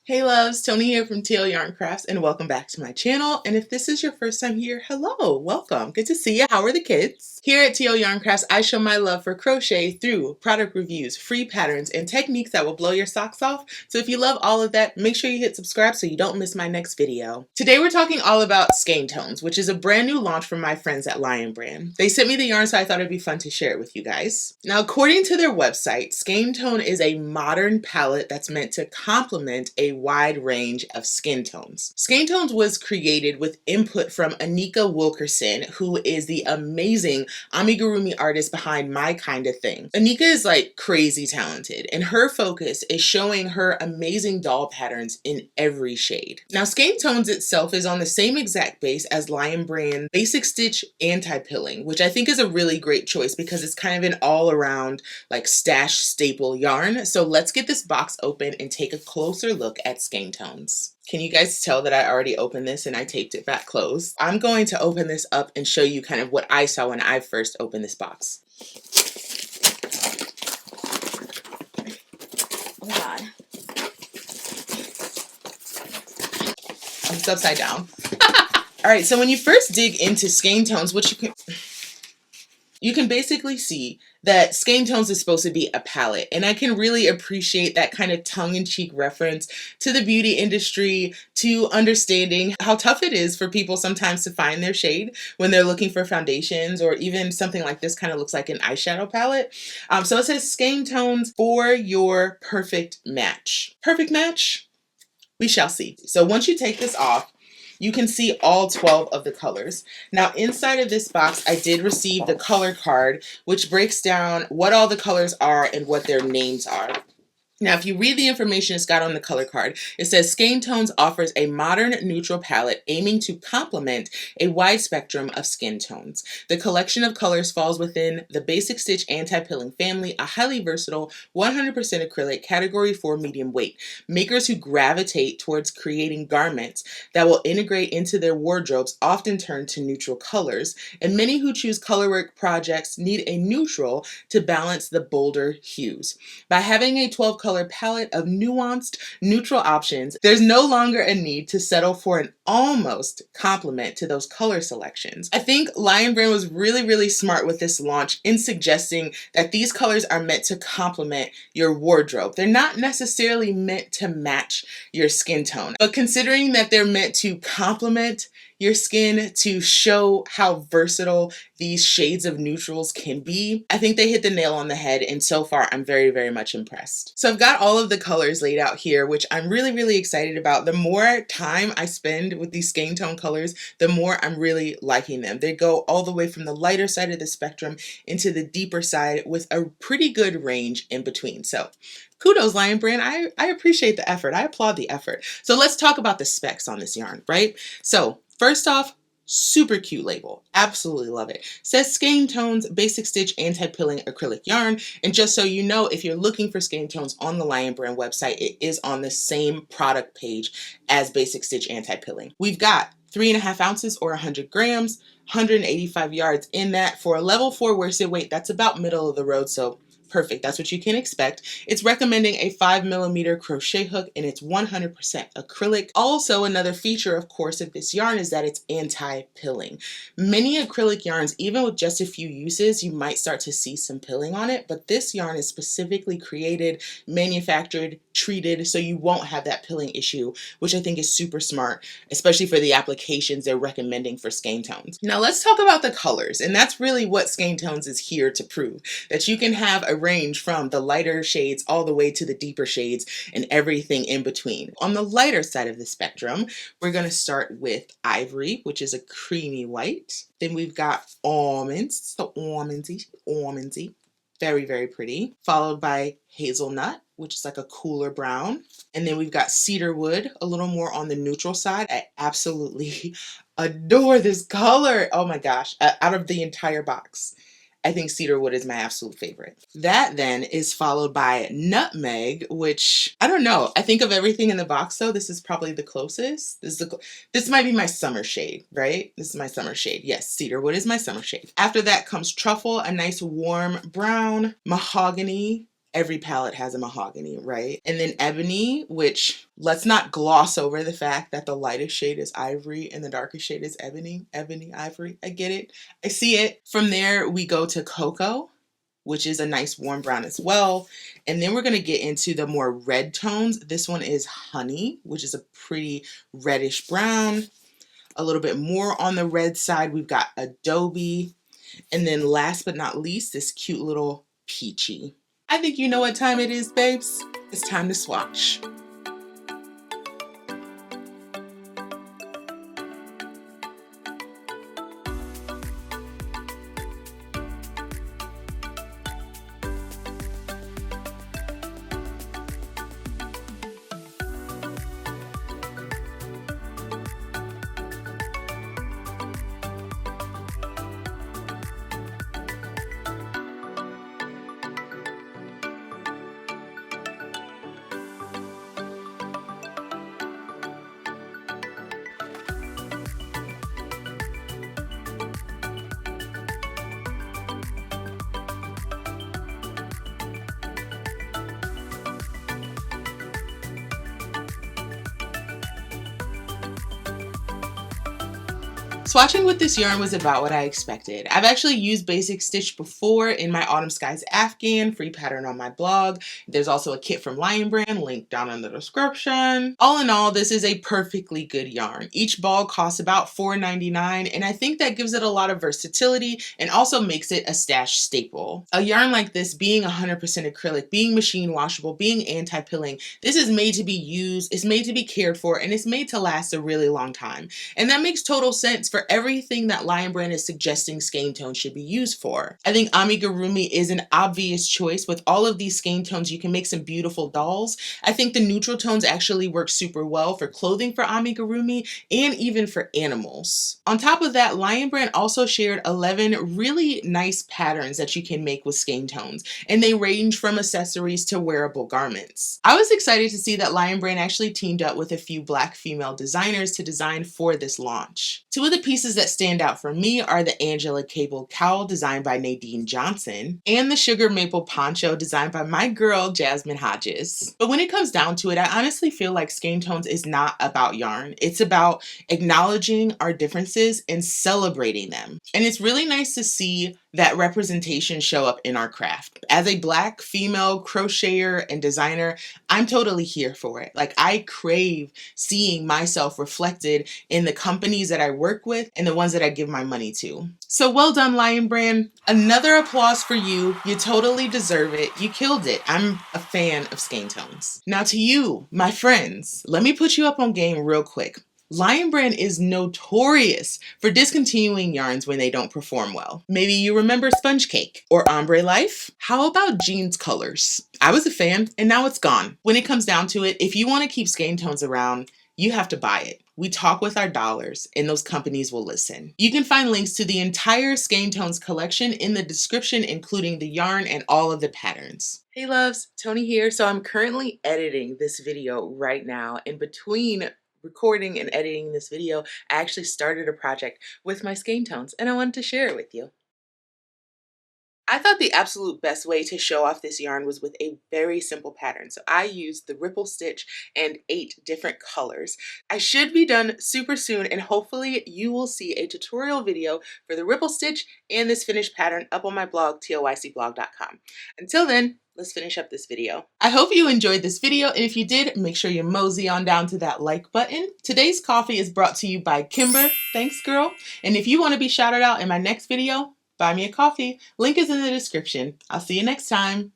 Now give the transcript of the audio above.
Hey loves, Tony here from TL Yarn Crafts and welcome back to my channel. And if this is your first time here, hello, welcome. Good to see you. How are the kids? Here at TL Yarn Crafts, I show my love for crochet through product reviews, free patterns, and techniques that will blow your socks off. So if you love all of that, make sure you hit subscribe so you don't miss my next video. Today we're talking all about Skein Tones, which is a brand new launch from my friends at Lion Brand. They sent me the yarn, so I thought it'd be fun to share it with you guys. Now, according to their website, Skein Tone is a modern palette that's meant to complement a wide range of skin tones. Skein Tones was created with input from Anika Wilkerson, who is the amazing amigurumi artist behind My Kinda Thing. Anika is like crazy talented, and her focus is showing her amazing doll patterns in every shade. Now, Skein Tones itself is on the same exact base as Lion Brand Basic Stitch Anti-Pilling, which I think is a really great choice because it's kind of an all-around like stash staple yarn. So let's get this box open and take a closer look at Skein Tones. Can you guys tell that I already opened this and I taped it back closed? I'm going to open this up and show you kind of what I saw when I first opened this box. Oh God. Oh, it's upside down. All right, so when you first dig into Skein Tones, what you can basically see that Skein Tones is supposed to be a palette, and I can really appreciate that kind of tongue-in-cheek reference to the beauty industry, to understanding how tough it is for people sometimes to find their shade when they're looking for foundations, or even something like this kind of looks like an eyeshadow palette. So it says Skein Tones for your perfect match. Perfect match? We shall see. So once you take this off, you can see all 12 of the colors. Now, inside of this box, I did receive the color card, which breaks down what all the colors are and what their names are. Now, if you read the information it's got on the color card, it says Skein Tones offers a modern neutral palette aiming to complement a wide spectrum of skin tones. The collection of colors falls within the Basic Stitch Anti-Pilling family, a highly versatile 100% acrylic category for medium weight. Makers who gravitate towards creating garments that will integrate into their wardrobes often turn to neutral colors, and many who choose colorwork projects need a neutral to balance the bolder hues. By having a 12 color palette of nuanced, neutral options, there's no longer a need to settle for an almost complement to those color selections. I think Lion Brand was really smart with this launch in suggesting that these colors are meant to complement your wardrobe. They're not necessarily meant to match your skin tone, but considering that they're meant to complement your skin, to show how versatile these shades of neutrals can be, I think they hit the nail on the head, and so far I'm very much impressed. So I've got all of the colors laid out here, which I'm really excited about. The more time I spend with these Skein Tone colors, the more I'm really liking them. They go all the way from the lighter side of the spectrum into the deeper side with a pretty good range in between. So kudos, Lion Brand. I appreciate the effort. I applaud the effort. So let's talk about the specs on this yarn, right? So first off, super cute label. Absolutely love it. Says Skein Tones Basic Stitch Anti-Pilling Acrylic Yarn. And just so you know, if you're looking for Skein Tones on the Lion Brand website, it is on the same product page as Basic Stitch Anti-Pilling. We've got 3.5 ounces or 100 grams, 185 yards in that. For a level 4 worsted weight, that's about middle of the road, so perfect. That's what you can expect. It's recommending a 5mm crochet hook, and it's 100% acrylic. Also, another feature, of course, of this yarn is that it's anti-pilling. Many acrylic yarns, even with just a few uses, you might start to see some pilling on it, but this yarn is specifically created, manufactured, treated, so you won't have that pilling issue, which I think is super smart, especially for the applications they're recommending for Skein Tones. Now let's talk about the colors, and that's really what Skein Tones is here to prove, that you can have a range from the lighter shades all the way to the deeper shades and everything in between. On the lighter side of the spectrum, we're going to start with ivory, which is a creamy white. Then we've got almonds, so almondsy, very pretty, followed by hazelnut, which is like a cooler brown. And then we've got cedarwood, a little more on the neutral side. I absolutely adore this color. Oh my gosh, out of the entire box, I think cedarwood is my absolute favorite. That then is followed by nutmeg, which I don't know. I think of everything in the box though, this is probably the closest. This might be my summer shade, right? This is my summer shade. Yes, cedarwood is my summer shade. After that comes truffle, a nice warm brown, mahogany, every palette has a mahogany, right? And then ebony, which let's not gloss over the fact that the lightest shade is ivory and the darkest shade is ebony. Ebony, ivory, I get it. I see it. From there, we go to cocoa, which is a nice warm brown as well. And then we're gonna get into the more red tones. This one is honey, which is a pretty reddish brown. A little bit more on the red side, we've got adobe. And then last but not least, this cute little peachy. I think you know what time it is, babes. It's time to swatch. Swatching with this yarn was about what I expected. I've actually used Basic Stitch before in my Autumn Skies Afghan, free pattern on my blog. There's also a kit from Lion Brand, linked down in the description. All in all, this is a perfectly good yarn. Each ball costs about $4.99, and I think that gives it a lot of versatility and also makes it a stash staple. A yarn like this, being 100% acrylic, being machine washable, being anti-pilling, this is made to be used, it's made to be cared for, and it's made to last a really long time. And that makes total sense for everything that Lion Brand is suggesting Skein Tones should be used for. I think amigurumi is an obvious choice. With all of these Skein Tones, you can make some beautiful dolls. I think the neutral tones actually work super well for clothing for amigurumi and even for animals. On top of that, Lion Brand also shared 11 really nice patterns that you can make with Skein Tones, and they range from accessories to wearable garments. I was excited to see that Lion Brand actually teamed up with a few Black female designers to design for this launch. Two of the pieces that stand out for me are the Angela Cable cowl designed by Nadine Johnson and the Sugar Maple poncho designed by my girl Jasmine Hodges. But when it comes down to it, I honestly feel like Skein Tones is not about yarn. It's about acknowledging our differences and celebrating them. And it's really nice to see that representation show up in our craft. As a Black female crocheter and designer, I'm totally here for it. Like, I crave seeing myself reflected in the companies that I work with and the ones that I give my money to. So well done, Lion Brand. Another applause for you. You totally deserve it. You killed it. I'm a fan of Skein Tones. Now to you, my friends, let me put you up on game real quick. Lion Brand is notorious for discontinuing yarns when they don't perform well. Maybe you remember Sponge Cake or Ombre Life? How about Jeans Colors? I was a fan and now it's gone. When it comes down to it, if you want to keep Skein Tones around, you have to buy it. We talk with our dollars and those companies will listen. You can find links to the entire Skein Tones collection in the description, including the yarn and all of the patterns. Hey loves, Tony here. So I'm currently editing this video right now. In between recording and editing this video, I actually started a project with my Skein Tones and I wanted to share it with you. I thought the absolute best way to show off this yarn was with a very simple pattern. So I used the ripple stitch and 8 different colors. I should be done super soon and hopefully you will see a tutorial video for the ripple stitch and this finished pattern up on my blog, TLYCblog.com. Until then, let's finish up this video. I hope you enjoyed this video, and if you did, make sure you mosey on down to that like button. Today's coffee is brought to you by Kimber. Thanks, girl. And if you want to be shouted out in my next video, buy me a coffee. Link is in the description. I'll see you next time.